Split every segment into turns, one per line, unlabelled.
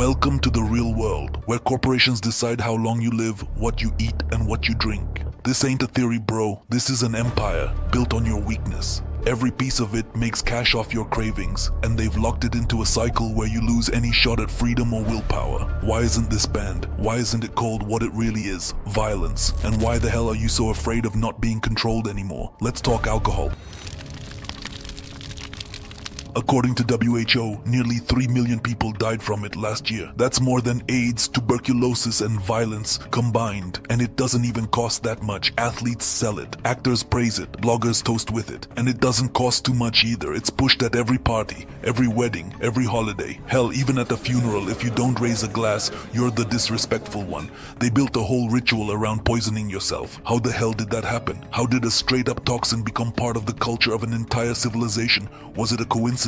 Welcome to the real world, where corporations decide how long you live, what you eat, and what you drink. This ain't a theory, bro. This is an empire built on your weakness. Every piece of it makes cash off your cravings, and they've locked it into a cycle where you lose any shot at freedom or willpower. Why isn't this banned? Why isn't it called what it really is? Violence. And why the hell are you so afraid of not being controlled anymore? Let's talk alcohol. According to WHO, nearly 3 million people died from it last year. That's more than AIDS, tuberculosis, and violence combined. And it doesn't even cost that much. Athletes sell it, actors praise it, bloggers toast with it. And it doesn't cost too much either. It's pushed at every party, every wedding, every holiday. Hell, even at a funeral, if you don't raise a glass, you're the disrespectful one. They built a whole ritual around poisoning yourself. How the hell did that happen? How did a straight-up toxin become part of the culture of an entire civilization? Was it a coincidence?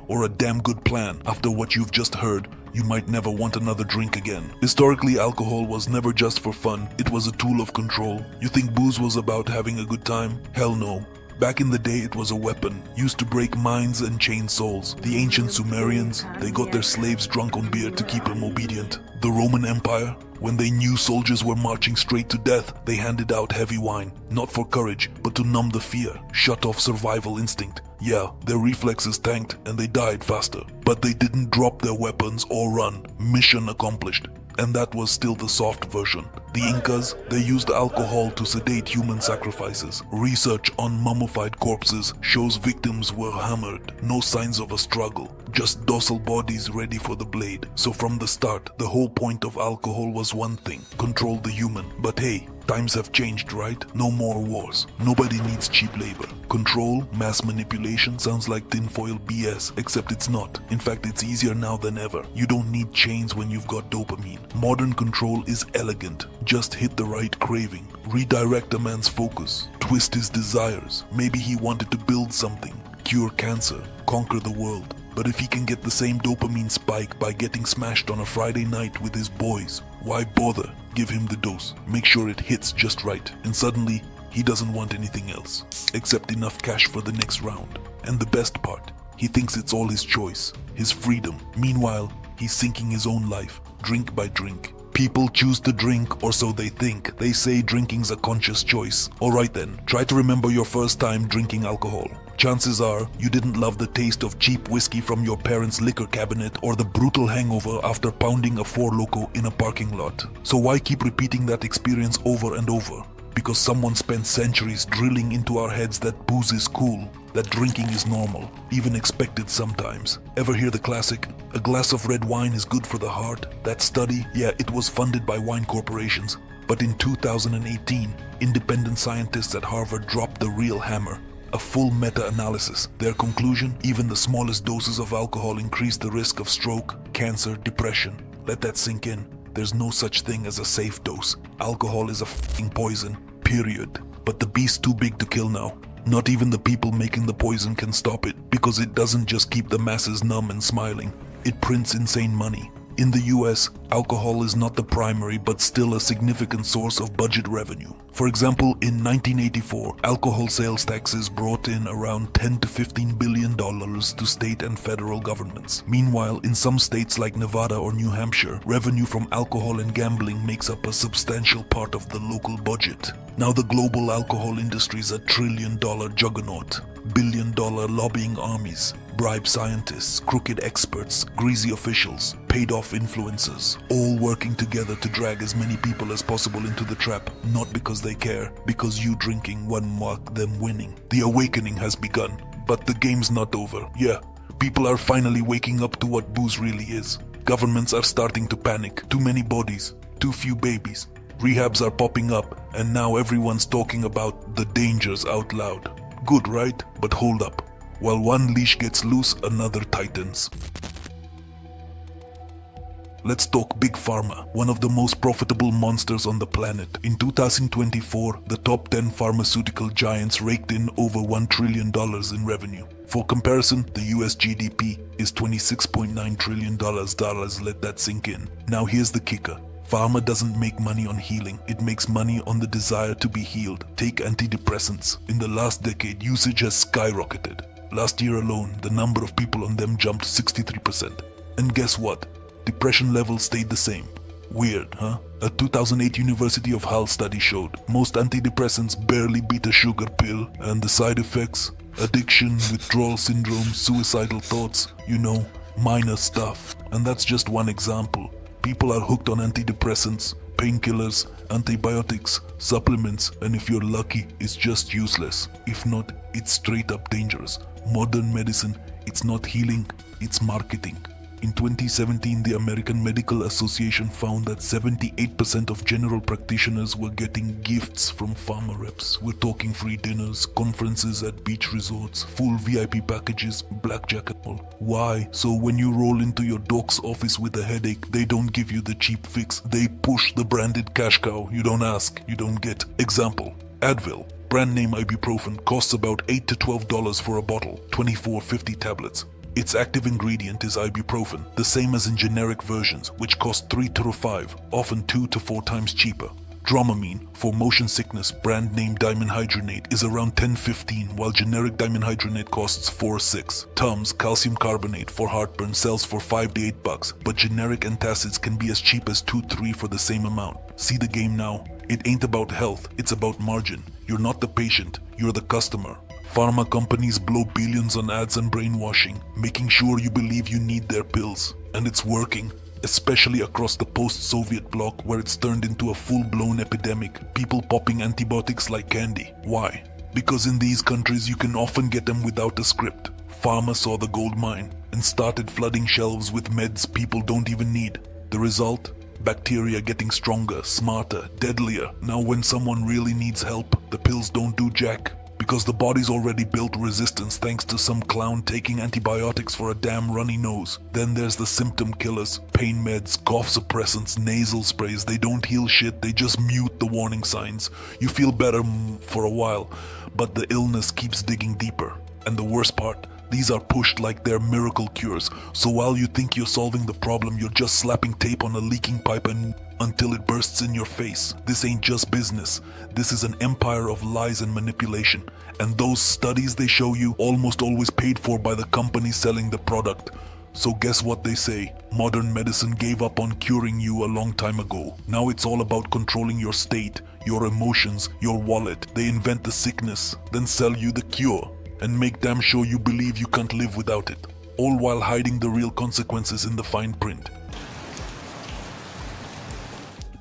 Or a damn good plan? After what you've just heard, you might never want another drink again. Historically, alcohol was never just for fun. It was a tool of control. You think booze was about having a good time? Hell no. Back in the day, it was a weapon, used to break minds and chain souls. The ancient Sumerians, they got their slaves drunk on beer to keep them obedient. The Roman Empire, when they knew soldiers were marching straight to death, they handed out heavy wine, not for courage, but to numb the fear, shut off survival instinct. Yeah, their reflexes tanked and they died faster. But they didn't drop their weapons or run. Mission accomplished. And that was still the soft version. The Incas, they used alcohol to sedate human sacrifices. Research on mummified corpses shows victims were hammered. No signs of a struggle. Just docile bodies ready for the blade. So from the start, the whole point of alcohol was one thing: control the human. But hey, times have changed, right? No more wars. Nobody needs cheap labor. Control, mass manipulation sounds like tinfoil BS, except it's not. In fact, it's easier now than ever. You don't need chains when you've got dopamine. Modern control is elegant. Just hit the right craving. Redirect a man's focus. Twist his desires. Maybe he wanted to build something. Cure cancer. Conquer the world. But if he can get the same dopamine spike by getting smashed on a Friday night with his boys, why bother? Give him the dose. Make sure it hits just right. And suddenly, he doesn't want anything else, except enough cash for the next round. And the best part, he thinks it's all his choice, his freedom. Meanwhile, he's sinking his own life, drink by drink. People choose to drink, or so they think. They say drinking's a conscious choice. Alright then, try to remember your first time drinking alcohol. Chances are, you didn't love the taste of cheap whiskey from your parents' liquor cabinet or the brutal hangover after pounding a Four Loko in a parking lot. So why keep repeating that experience over and over? Because someone spent centuries drilling into our heads that booze is cool, that drinking is normal, even expected sometimes. Ever hear the classic, "A glass of red wine is good for the heart"? That study, yeah, it was funded by wine corporations. But in 2018, independent scientists at Harvard dropped the real hammer. A full meta-analysis. Their conclusion, even the smallest doses of alcohol increase the risk of stroke, cancer, depression. Let that sink in. There's no such thing as a safe dose. Alcohol is a f***ing poison, period. But the beast's too big to kill now. Not even the people making the poison can stop it, because it doesn't just keep the masses numb and smiling. It prints insane money. In the US, alcohol is not the primary but still a significant source of budget revenue. For example, in 1984, alcohol sales taxes brought in around $10 to $15 billion to state and federal governments. Meanwhile, in some states like Nevada or New Hampshire, revenue from alcohol and gambling makes up a substantial part of the local budget. Now the global alcohol industry is a trillion-dollar juggernaut. Billion-dollar lobbying armies, bribe scientists, crooked experts, greasy officials, paid-off influencers, all working together to drag as many people as possible into the trap, not because they care, because you drinking won't mark them winning. The awakening has begun, but the game's not over. Yeah, people are finally waking up to what booze really is. Governments are starting to panic. Too many bodies, too few babies. Rehabs are popping up, and now everyone's talking about the dangers out loud. Good, right? But hold up. While one leash gets loose, another tightens. Let's talk Big Pharma, one of the most profitable monsters on the planet. In 2024, the top 10 pharmaceutical giants raked in over $1 trillion in revenue. For comparison, the US GDP is $26.9 trillion. Let that sink in. Now here's the kicker. Pharma doesn't make money on healing, it makes money on the desire to be healed. Take antidepressants. In the last decade, usage has skyrocketed. Last year alone, the number of people on them jumped 63%. And guess what? depression levels stayed the same. Weird, huh? A 2008 University of Hull study showed most antidepressants barely beat a sugar pill, and the side effects? Addiction, withdrawal syndrome, suicidal thoughts, minor stuff. And that's just one example. People are hooked on antidepressants, painkillers, antibiotics, supplements, and if you're lucky, it's just useless. If not, it's straight up dangerous. Modern medicine, it's not healing, it's marketing. In 2017, the American Medical Association found that 78% of general practitioners were getting gifts from pharma reps. We're talking free dinners, conferences at beach resorts, full VIP packages, blackjack and all. Why? So when you roll into your doc's office with a headache, they don't give you the cheap fix. They push the branded cash cow. You don't ask, you don't get. Example, Advil. Brand name ibuprofen costs about $8 to $12 for a bottle, 24-50 tablets. Its active ingredient is ibuprofen, the same as in generic versions, which cost 3 to 5, often 2 to 4 times cheaper. Dramamine, for motion sickness, brand name dimenhydrinate, is around $10-15, while generic dimenhydrinate costs $4-6. Tums, calcium carbonate, for heartburn sells for $5 to $8, but generic antacids can be as cheap as $2-3 for the same amount. See the game now? It ain't about health, it's about margin. You're not the patient, you're the customer. Pharma companies blow billions on ads and brainwashing, making sure you believe you need their pills. And it's working, especially across the post-Soviet bloc where it's turned into a full-blown epidemic, people popping antibiotics like candy. Why? Because in these countries you can often get them without a script. Pharma saw the gold mine and started flooding shelves with meds people don't even need. The result? Bacteria getting stronger, smarter, deadlier. Now when someone really needs help, the pills don't do jack. Because the body's already built resistance thanks to some clown taking antibiotics for a damn runny nose. Then there's the symptom killers, pain meds, cough suppressants, nasal sprays. They don't heal shit, they just mute the warning signs. You feel better for a while, but the illness keeps digging deeper. And the worst part, these are pushed like they're miracle cures. So while you think you're solving the problem, you're just slapping tape on a leaking pipe until it bursts in your face. This ain't just business. This is an empire of lies and manipulation. And those studies they show you almost always paid for by the company selling the product. So guess what they say? Modern medicine gave up on curing you a long time ago. Now it's all about controlling your state, your emotions, your wallet. They invent the sickness, then sell you the cure, and make damn sure you believe you can't live without it. All while hiding the real consequences in the fine print.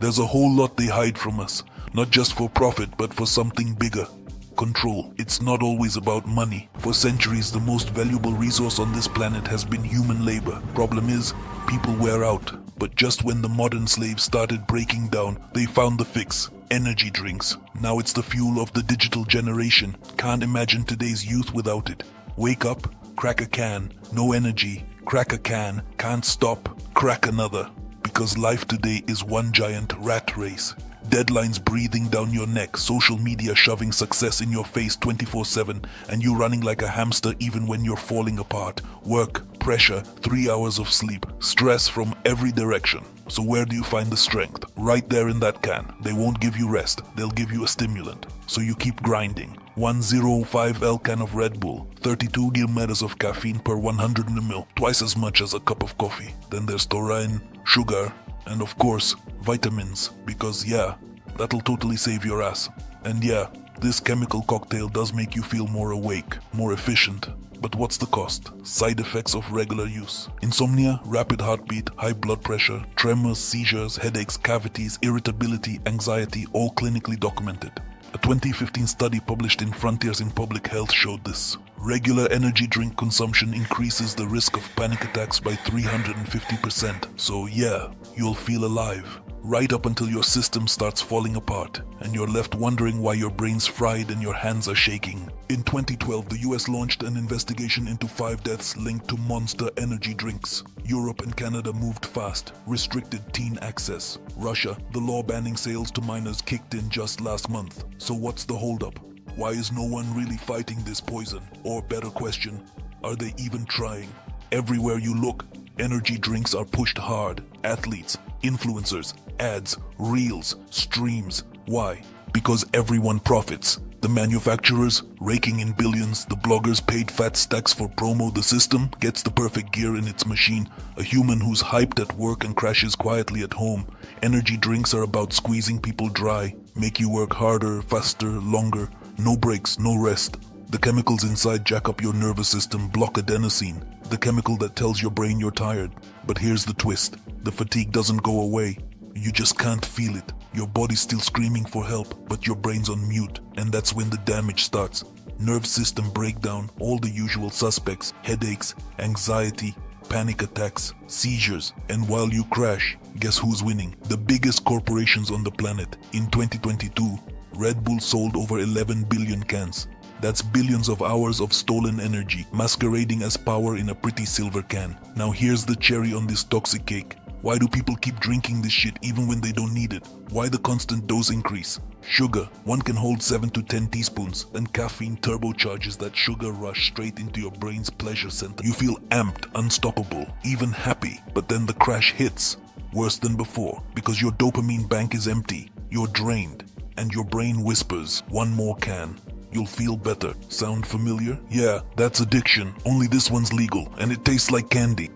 There's a whole lot they hide from us, not just for profit, but for something bigger. Control. It's not always about money. For centuries, the most valuable resource on this planet has been human labor. Problem is, people wear out. But just when the modern slaves started breaking down, they found the fix. Energy drinks. Now it's the fuel of the digital generation. Can't imagine today's youth without it. Wake up, crack a can, no energy, crack a can, can't stop, crack another. Because life today is one giant rat race. Deadlines breathing down your neck, social media shoving success in your face 24/7, and you running like a hamster even when you're falling apart. Work, pressure, 3 hours of sleep, stress from every direction. So where do you find the strength? Right there in that can. They won't give you rest, they'll give you a stimulant. So you keep grinding. 105L can of Red Bull, 32 millimeters of caffeine per 100 ml, twice as much as a cup of coffee. Then there's taurine, sugar, and of course, vitamins, because yeah, that'll totally save your ass. And yeah, this chemical cocktail does make you feel more awake, more efficient. But what's the cost? Side effects of regular use. Insomnia, rapid heartbeat, high blood pressure, tremors, seizures, headaches, cavities, irritability, anxiety, all clinically documented. A 2015 study published in Frontiers in Public Health showed this. Regular energy drink consumption increases the risk of panic attacks by 350%. So yeah, you'll feel alive. Right up until your system starts falling apart and you're left wondering why your brain's fried and your hands are shaking. In 2012, the US launched an investigation into 5 deaths linked to Monster energy drinks. Europe and Canada moved fast, restricted teen access. Russia, the law banning sales to minors kicked in just last month. So what's the holdup? Why is no one really fighting this poison? Or better question, are they even trying? Everywhere you look, energy drinks are pushed hard. Athletes, influencers, ads, reels, streams. Why? Because everyone profits. The manufacturers raking in billions, the bloggers paid fat stacks for promo, the system gets the perfect gear in its machine. A human who's hyped at work and crashes quietly at home. Energy drinks are about squeezing people dry, make you work harder, faster, longer. No breaks, no rest. The chemicals inside jack up your nervous system, block adenosine, the chemical that tells your brain you're tired. But here's the twist. The fatigue doesn't go away. You just can't feel it. Your body's still screaming for help, but your brain's on mute, and that's when the damage starts. Nerve system breakdown, all the usual suspects, headaches, anxiety, panic attacks, seizures, and while you crash, guess who's winning? The biggest corporations on the planet. In 2022, Red Bull sold over 11 billion cans. That's billions of hours of stolen energy, masquerading as power in a pretty silver can. Now here's the cherry on this toxic cake. Why do people keep drinking this shit even when they don't need it? Why the constant dose increase? Sugar. One can hold 7 to 10 teaspoons, and caffeine turbocharges that sugar rush straight into your brain's pleasure center. You feel amped, unstoppable, even happy, but then the crash hits. Worse than before, because your dopamine bank is empty. You're drained, and your brain whispers, one more can. You'll feel better. Sound familiar? Yeah, that's addiction, only this one's legal, and it tastes like candy.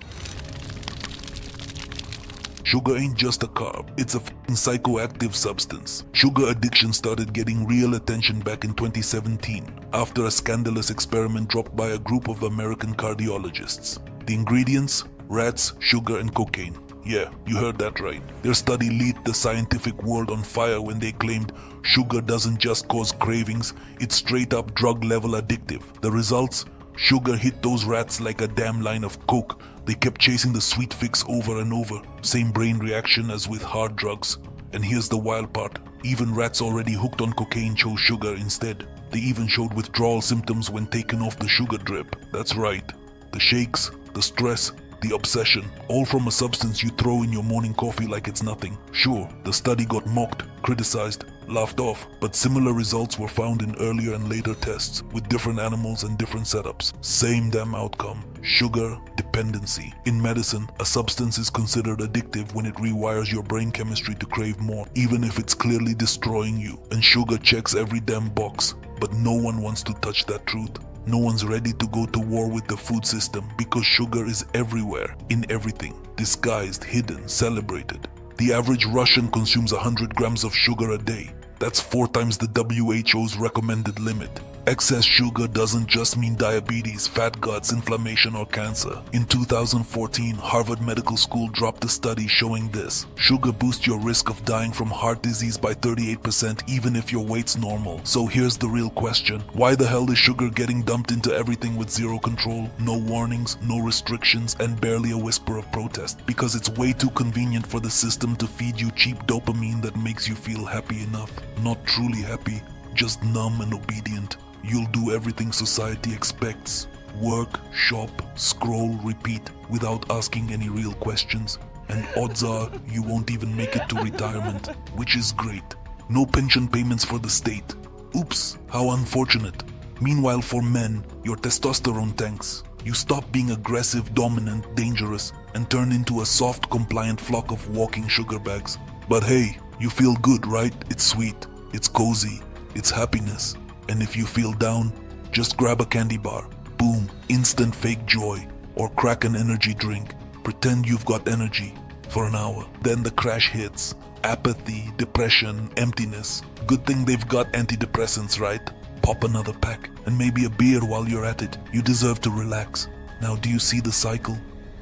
Sugar ain't just a carb, it's a f***ing psychoactive substance. Sugar addiction started getting real attention back in 2017 after a scandalous experiment dropped by a group of American cardiologists. The ingredients? Rats, sugar, and cocaine. Yeah, you heard that right. Their study lit the scientific world on fire when they claimed sugar doesn't just cause cravings, it's straight up drug level addictive. The results? Sugar hit those rats like a damn line of coke. They kept chasing the sweet fix over and over. Same brain reaction as with hard drugs. And here's the wild part. Even rats already hooked on cocaine chose sugar instead. They even showed withdrawal symptoms when taken off the sugar drip. That's right. The shakes, the stress, the obsession, all from a substance you throw in your morning coffee like it's nothing. Sure, the study got mocked, criticized, laughed off, but similar results were found in earlier and later tests with different animals and different setups. Same damn outcome. Sugar dependency. In medicine, a substance is considered addictive when it rewires your brain chemistry to crave more, even if it's clearly destroying you. And sugar checks every damn box, but no one wants to touch that truth. No one's ready to go to war with the food system because sugar is everywhere, in everything, disguised, hidden, celebrated. The average Russian consumes 100 grams of sugar a day. That's 4 times the WHO's recommended limit. Excess sugar doesn't just mean diabetes, fat guts, inflammation, or cancer. In 2014, Harvard Medical School dropped a study showing this. Sugar boosts your risk of dying from heart disease by 38% even if your weight's normal. So here's the real question. Why the hell is sugar getting dumped into everything with zero control, no warnings, no restrictions, and barely a whisper of protest? Because it's way too convenient for the system to feed you cheap dopamine that makes you feel happy enough. Not truly happy, just numb and obedient. You'll do everything society expects. Work, shop, scroll, repeat, without asking any real questions. And odds are you won't even make it to retirement, which is great. No pension payments for the state. Oops, how unfortunate. Meanwhile for men, your testosterone tanks. You stop being aggressive, dominant, dangerous, and turn into a soft, compliant flock of walking sugar bags. But hey, you feel good, right? It's sweet, it's cozy, it's happiness. And if you feel down, just grab a candy bar. Boom, instant fake joy. Or crack an energy drink. Pretend you've got energy for an hour. Then the crash hits. Apathy, depression, emptiness. Good thing they've got antidepressants, right? Pop another pack and maybe a beer while you're at it. You deserve to relax. Now do you see the cycle?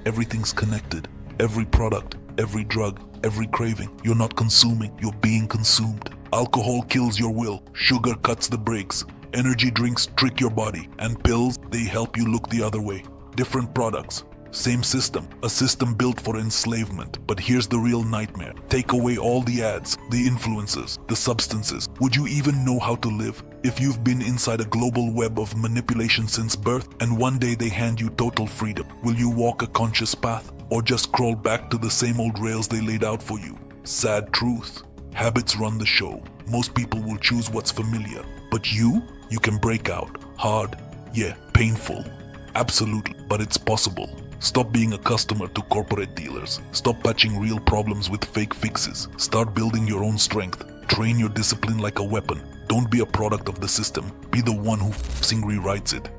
Everything's connected. Every product, every drug, every craving. You're not consuming, you're being consumed. Alcohol kills your will, sugar cuts the brakes, energy drinks trick your body, and pills, they help you look the other way. Different products, same system, a system built for enslavement. But here's the real nightmare. Take away all the ads, the influences, the substances. Would you even know how to live? If you've been inside a global web of manipulation since birth, and one day they hand you total freedom, will you walk a conscious path, or just crawl back to the same old rails they laid out for you? Sad truth. Habits run the show. Most people will choose what's familiar. But you can break out. Hard, yeah, painful. Absolutely, but it's possible. Stop being a customer to corporate dealers. Stop patching real problems with fake fixes. Start building your own strength. Train your discipline like a weapon. Don't be a product of the system. Be the one who rewrites it.